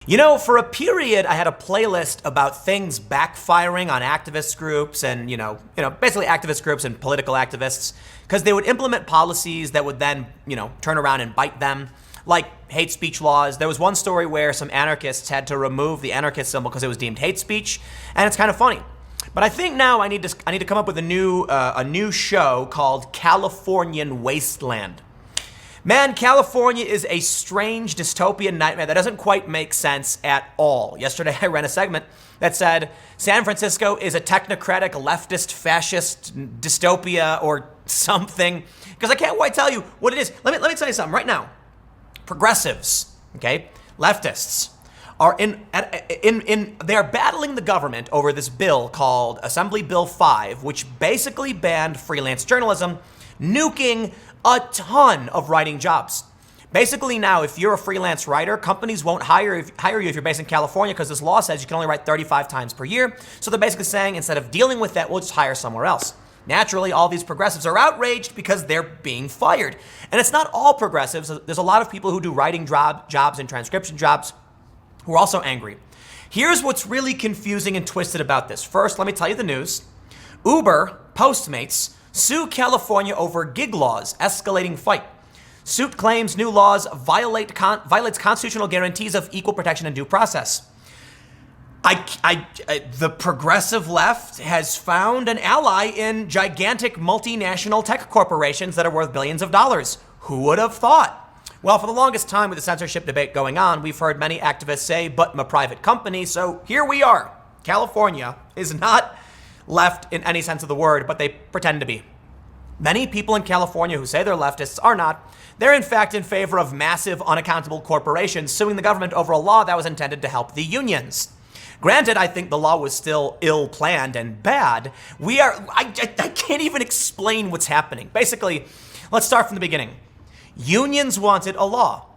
You know, for a period, I had a playlist about things backfiring on activist groups and, basically activist groups and political activists, because they would implement policies that would then, turn around and bite them, like hate speech laws. There was one story where some anarchists had to remove the anarchist symbol because it was deemed hate speech, and it's kind of funny. But I think now I need to come up with a new show called Californian Wasteland. Man, California is a strange dystopian nightmare that doesn't quite make sense at all. Yesterday, I ran a segment that said San Francisco is a technocratic, leftist, fascist dystopia or something, because I can't quite tell you what it is. Let me tell you something right now. Progressives, okay, leftists, are they are battling the government over this bill called Assembly Bill 5, which basically banned freelance journalism, nuking a ton of writing jobs. Basically now, if you're a freelance writer, companies won't hire you if you're based in California because this law says you can only write 35 times per year. So they're basically saying instead of dealing with that, we'll just hire somewhere else. Naturally, all these progressives are outraged because they're being fired. And it's not all progressives. There's a lot of people who do writing jobs and transcription jobs who are also angry. Here's what's really confusing and twisted about this. First, let me tell you the news. Uber, Postmates, sue California over gig laws, escalating fight. Suit claims new laws violates constitutional guarantees of equal protection and due process. The progressive left has found an ally in gigantic multinational tech corporations that are worth billions of dollars. Who would have thought? Well, for the longest time with the censorship debate going on, we've heard many activists say, but I'm a private company, so here we are. California is not left in any sense of the word, but they pretend to be. Many people in California who say they're leftists are not. They're in fact in favor of massive, unaccountable corporations suing the government over a law that was intended to help the unions. Granted, I think the law was still ill-planned and bad. I can't even explain what's happening. Basically, let's start from the beginning. Unions wanted a law.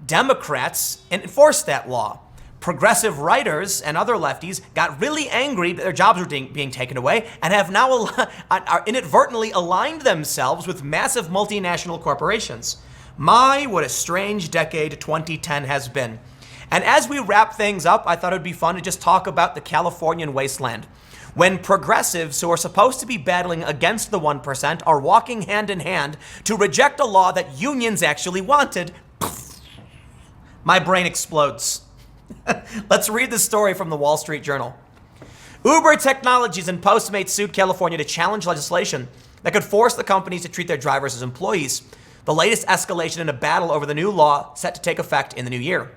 Democrats enforced that law. Progressive writers and other lefties got really angry that their jobs were being taken away and have now are inadvertently aligned themselves with massive multinational corporations. My, what a strange decade 2010 has been. And as we wrap things up, I thought it would be fun to just talk about the Californian wasteland. When progressives who are supposed to be battling against the 1% are walking hand in hand to reject a law that unions actually wanted, my brain explodes. Let's read the story from the Wall Street Journal. Uber Technologies and Postmates sued California to challenge legislation that could force the companies to treat their drivers as employees. The latest escalation in a battle over the new law set to take effect in the new year.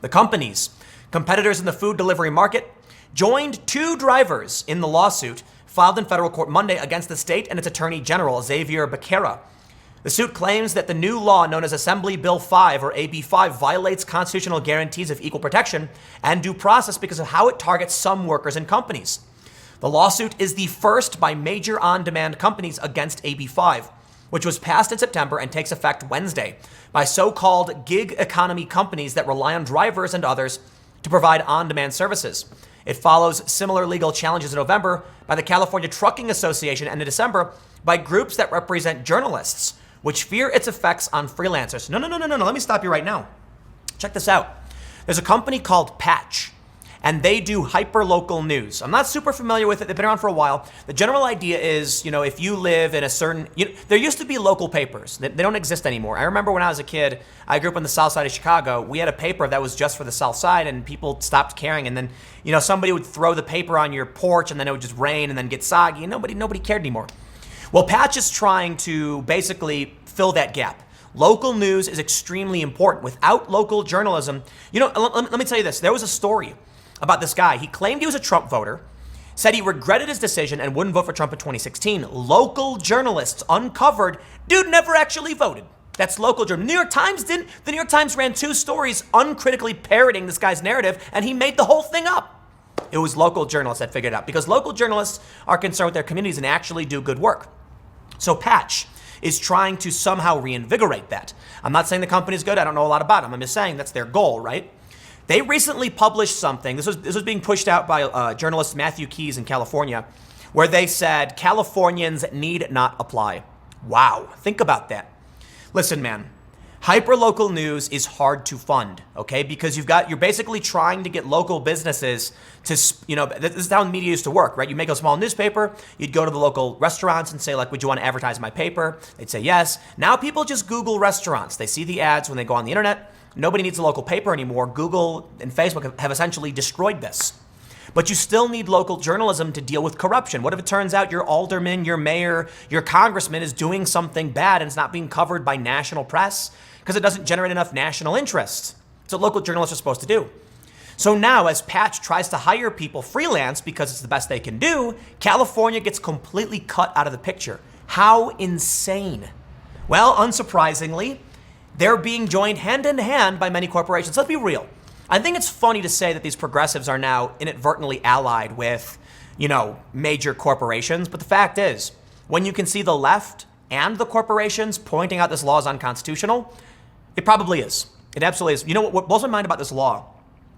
The companies, competitors in the food delivery market, joined two drivers in the lawsuit filed in federal court Monday against the state and its attorney general, Xavier Becerra. The suit claims that the new law known as Assembly Bill 5, or AB 5, violates constitutional guarantees of equal protection and due process because of how it targets some workers and companies. The lawsuit is the first by major on-demand companies against AB 5, which was passed in September and takes effect Wednesday by so-called gig economy companies that rely on drivers and others to provide on-demand services. It follows similar legal challenges in November by the California Trucking Association and in December by groups that represent journalists, which fear its effects on freelancers. No, let me stop you right now. Check this out. There's a company called Patch, and they do hyper-local news. I'm not super familiar with it. They've been around for a while. The general idea is, if you live in a certain, there used to be local papers. They don't exist anymore. I remember when I was a kid, I grew up on the south side of Chicago. We had a paper that was just for the south side, and people stopped caring. And then, somebody would throw the paper on your porch, and then it would just rain and then get soggy, and nobody cared anymore. Well, Patch is trying to basically fill that gap. Local news is extremely important. Without local journalism, let me tell you this. There was a story about this guy. He claimed he was a Trump voter, said he regretted his decision and wouldn't vote for Trump in 2016. Local journalists uncovered, dude never actually voted. That's local journalism. The New York Times ran two stories uncritically parroting this guy's narrative, and he made the whole thing up. It was local journalists that figured it out because local journalists are concerned with their communities and actually do good work. So Patch is trying to somehow reinvigorate that. I'm not saying the company is good. I don't know a lot about them. I'm just saying that's their goal, right? They recently published something. This was being pushed out by journalist Matthew Keys in California, where they said Californians need not apply. Wow, think about that. Listen, man, Hyperlocal news is hard to fund, okay? Because you're basically trying to get local businesses to, this is how the media used to work, right? You make a small newspaper, you'd go to the local restaurants and say, like, would you want to advertise my paper? They'd say yes. Now people just Google restaurants. They see the ads when they go on the internet. Nobody needs a local paper anymore. Google and Facebook have essentially destroyed this. But you still need local journalism to deal with corruption. What if it turns out your alderman, your mayor, your congressman is doing something bad and it's not being covered by national press because it doesn't generate enough national interest? That's what local journalists are supposed to do. So now, as Patch tries to hire people freelance because it's the best they can do, California gets completely cut out of the picture. How insane. Well, unsurprisingly, they're being joined hand in hand by many corporations. Let's be real. I think it's funny to say that these progressives are now inadvertently allied with, major corporations. But the fact is, when you can see the left and the corporations pointing out this law is unconstitutional, it probably is. It absolutely is. You know what blows my mind about this law?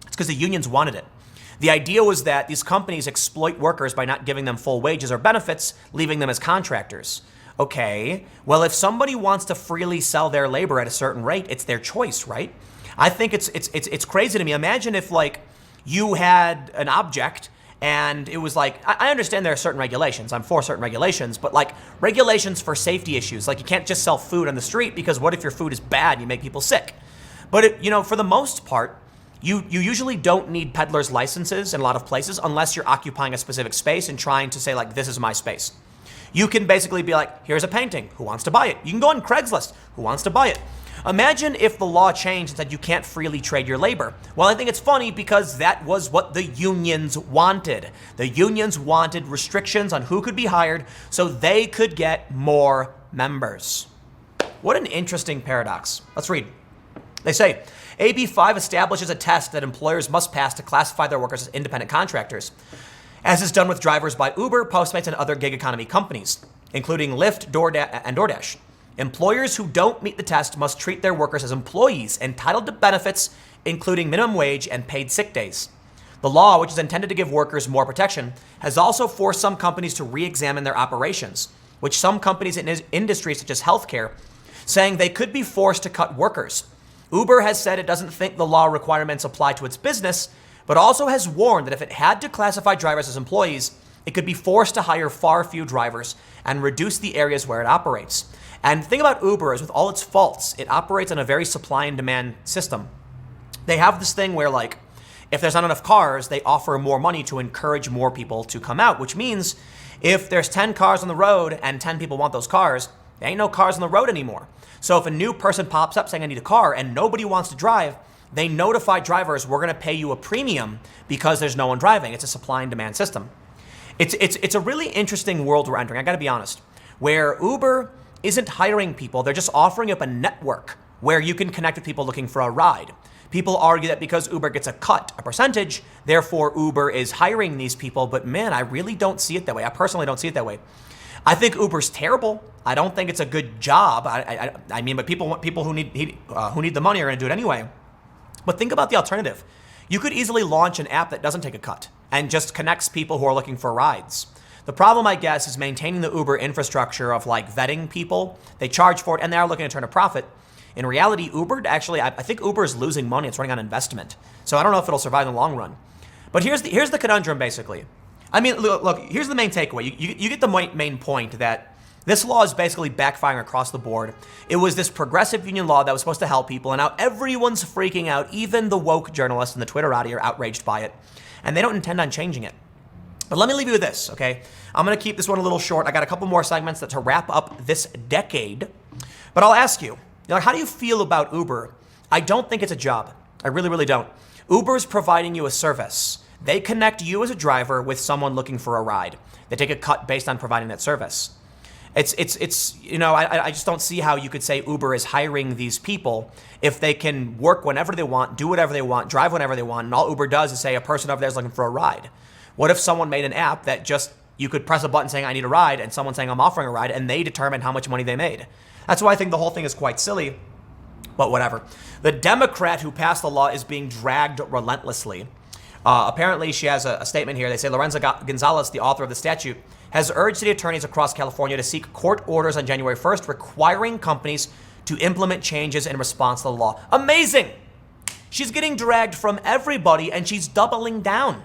It's because the unions wanted it. The idea was that these companies exploit workers by not giving them full wages or benefits, leaving them as contractors. Okay, well, if somebody wants to freely sell their labor at a certain rate, it's their choice, right? I think it's crazy to me. Imagine if, like, you had an object and it was like, I understand there are certain regulations. I'm for certain regulations, but like regulations for safety issues. Like, you can't just sell food on the street because what if your food is bad and you make people sick? But, for the most part, you usually don't need peddlers' licenses in a lot of places unless you're occupying a specific space and trying to say, like, this is my space. You can basically be like, here's a painting. Who wants to buy it? You can go on Craigslist. Who wants to buy it? Imagine if the law changed and said you can't freely trade your labor. Well, I think it's funny because that was what the unions wanted. The unions wanted restrictions on who could be hired so they could get more members. What an interesting paradox. Let's read. They say, AB 5 establishes a test that employers must pass to classify their workers as independent contractors, as is done with drivers by Uber, Postmates, and other gig economy companies, including Lyft, DoorDash. Employers who don't meet the test must treat their workers as employees entitled to benefits, including minimum wage and paid sick days. The law, which is intended to give workers more protection, has also forced some companies to re-examine their operations, which some companies in industries such as healthcare, saying they could be forced to cut workers. Uber has said it doesn't think the law requirements apply to its business, but also has warned that if it had to classify drivers as employees, it could be forced to hire far few drivers and reduce the areas where it operates. And the thing about Uber is, with all its faults, it operates on a very supply and demand system. They have this thing where, like, if there's not enough cars, they offer more money to encourage more people to come out, which means if there's 10 cars on the road and 10 people want those cars, there ain't no cars on the road anymore. So if a new person pops up saying, I need a car, and nobody wants to drive, they notify drivers, we're going to pay you a premium because there's no one driving. It's a supply and demand system. It's a really interesting world we're entering, I gotta be honest, where Uber isn't hiring people, they're just offering up a network where you can connect with people looking for a ride. People argue that because Uber gets a cut, a percentage, therefore Uber is hiring these people, but man, I really don't see it that way. I personally don't see it that way. I think Uber's terrible. I don't think it's a good job. But people who need the money are gonna do it anyway. But think about the alternative. You could easily launch an app that doesn't take a cut and just connects people who are looking for rides. The problem, I guess, is maintaining the Uber infrastructure of, like, vetting people. They charge for it and they are looking to turn a profit. In reality, I think Uber is losing money. It's running on investment. So I don't know if it'll survive in the long run. But here's the conundrum, basically. I mean, look, here's the main takeaway. You get the main point that this law is basically backfiring across the board. It was this progressive union law that was supposed to help people, and now everyone's freaking out. Even the woke journalists and the Twitterati are outraged by it, and they don't intend on changing it. But let me leave you with this, okay? I'm going to keep this one a little short. I got a couple more segments to wrap up this decade. But I'll ask you, how do you feel about Uber? I don't think it's a job. I really, really don't. Uber's providing you a service. They connect you as a driver with someone looking for a ride. They take a cut based on providing that service. I just don't see how you could say Uber is hiring these people if they can work whenever they want, do whatever they want, drive whenever they want, and all Uber does is say a person over there is looking for a ride. What if someone made an app that just, you could press a button saying I need a ride and someone saying I'm offering a ride and they determine how much money they made? That's why I think the whole thing is quite silly, but whatever. The Democrat who passed the law is being dragged relentlessly. Apparently she has a statement here. They say Lorenzo Gonzalez, the author of the statute, has urged city attorneys across California to seek court orders on January 1st requiring companies to implement changes in response to the law. Amazing! She's getting dragged from everybody, and she's doubling down.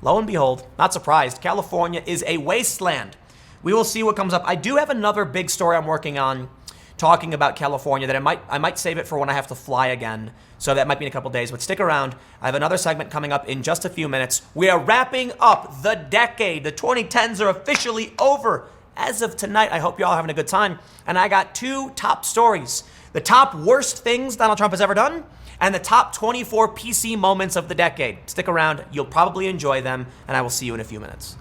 Lo and behold, not surprised, California is a wasteland. We will see what comes up. I do have another big story I'm working on talking about California that I might save it for when I have to fly again. So that might be in a couple days, but stick around. I have another segment coming up in just a few minutes. We are wrapping up the decade. The 2010s are officially over. As of tonight, I hope you're all having a good time. And I got two top stories. The top worst things Donald Trump has ever done, and the top 24 PC moments of the decade. Stick around. You'll probably enjoy them, and I will see you in a few minutes.